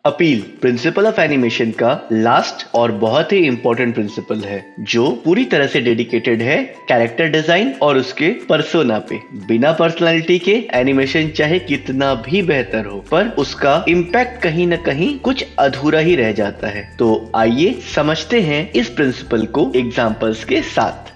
Appeal principle of animation का last और बहुत ही इंपॉर्टेंट प्रिंसिपल है जो पूरी तरह से डेडिकेटेड है कैरेक्टर डिजाइन और उसके पर्सोना पे। बिना पर्सनालिटी के एनिमेशन चाहे कितना भी बेहतर हो पर उसका इम्पैक्ट कहीं ना कहीं कुछ अधूरा ही रह जाता है। तो आइए समझते हैं इस प्रिंसिपल को एग्जांपल्स के साथ।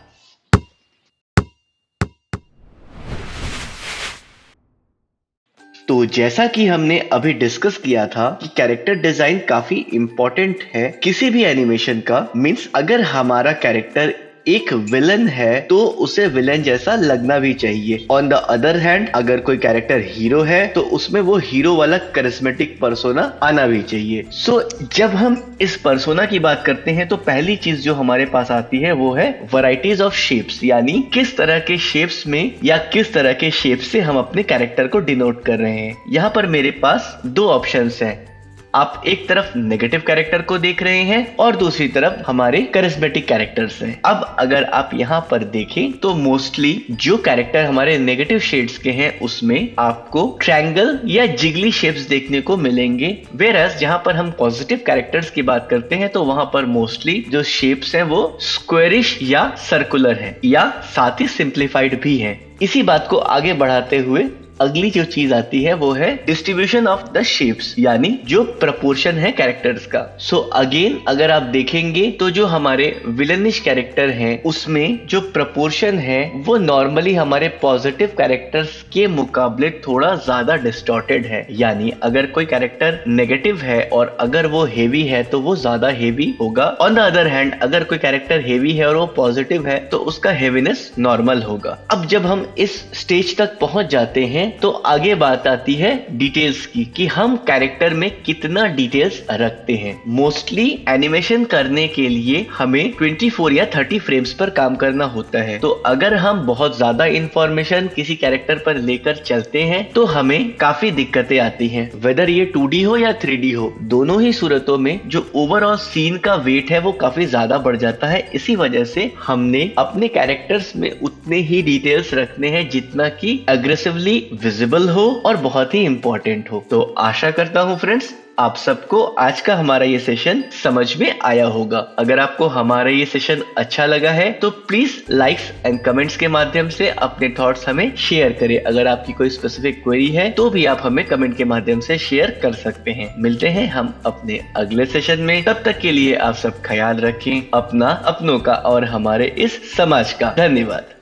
तो जैसा कि हमने अभी डिस्कस किया था कि कैरेक्टर डिजाइन काफी इंपॉर्टेंट है किसी भी एनिमेशन का। मींस अगर हमारा कैरेक्टर एक विलन है तो उसे विलन जैसा लगना भी चाहिए। ऑन द अदर हैंड अगर कोई कैरेक्टर हीरो है तो उसमें वो हीरो वाला करिस्मेटिक पर्सोना आना भी चाहिए। सो जब हम इस पर्सोना की बात करते हैं तो पहली चीज जो हमारे पास आती है वो है वैरायटीज ऑफ शेप्स, यानी किस तरह के शेप्स में या किस तरह के शेप से हम अपने कैरेक्टर को डिनोट कर रहे हैं। यहाँ पर मेरे पास दो ऑप्शंस हैं। आप एक तरफ नेगेटिव कैरेक्टर को देख रहे हैं और दूसरी तरफ हमारे करिस्मेटिक कैरेक्टर्स हैं। अब अगर आप यहाँ पर देखें तो मोस्टली जो कैरेक्टर हमारे नेगेटिव शेड्स के हैं उसमें आपको ट्रायंगल या जिगली शेप्स देखने को मिलेंगे। वेयरएज जहाँ पर हम पॉजिटिव कैरेक्टर्स की बात करते हैं तो वहां पर मोस्टली जो शेप्स हैं वो स्क्वायरिश या सर्कुलर है या साथ ही सिंप्लीफाइड भी है। इसी बात को आगे बढ़ाते हुए अगली जो चीज आती है वो है डिस्ट्रीब्यूशन ऑफ द शेप्स, यानी जो प्रपोर्शन है कैरेक्टर्स का। सो अगेन अगर आप देखेंगे तो जो हमारे विलनिश कैरेक्टर हैं उसमें जो प्रपोर्शन है वो नॉर्मली हमारे पॉजिटिव कैरेक्टर्स के मुकाबले थोड़ा ज्यादा डिस्टॉर्टेड है। यानी अगर कोई कैरेक्टर नेगेटिव है और अगर वो हेवी है तो वो ज्यादा हेवी होगा। ऑन द अदर हैंड अगर कोई कैरेक्टर हेवी है और वो पॉजिटिव है तो उसका हेवीनेस नॉर्मल होगा। अब जब हम इस स्टेज तक पहुंच जाते हैं तो आगे बात आती है डिटेल्स की कि हम कैरेक्टर में कितना डिटेल्स रखते हैं। मोस्टली एनिमेशन करने के लिए हमें 24 या 30 फ्रेम्स पर काम करना होता है। तो अगर हम बहुत ज्यादा इंफॉर्मेशन किसी कैरेक्टर पर लेकर चलते हैं तो हमें काफी दिक्कतें आती हैं। वेदर ये 2D हो या 3D हो, दोनों ही सूरतों में जो ओवरऑल सीन का वेट है वो काफी ज्यादा बढ़ जाता है। इसी वजह से हमने अपने कैरेक्टर्स में उतने ही डिटेल्स रखने हैं जितना कि एग्रेसिवली विजिबल हो और बहुत ही इंपॉर्टेंट हो। तो आशा करता हूं फ्रेंड्स आप सबको आज का हमारा ये सेशन समझ में आया होगा। अगर आपको हमारा ये सेशन अच्छा लगा है तो प्लीज लाइक्स एंड कमेंट्स के माध्यम से अपने थॉट्स हमें शेयर करें। अगर आपकी कोई स्पेसिफिक क्वेरी है तो भी आप हमें कमेंट के माध्यम से शेयर कर सकते हैं। मिलते हैं हम अपने अगले सेशन में, तब तक के लिए आप सब ख्याल रखें अपना, अपनों का और हमारे इस समाज का। धन्यवाद।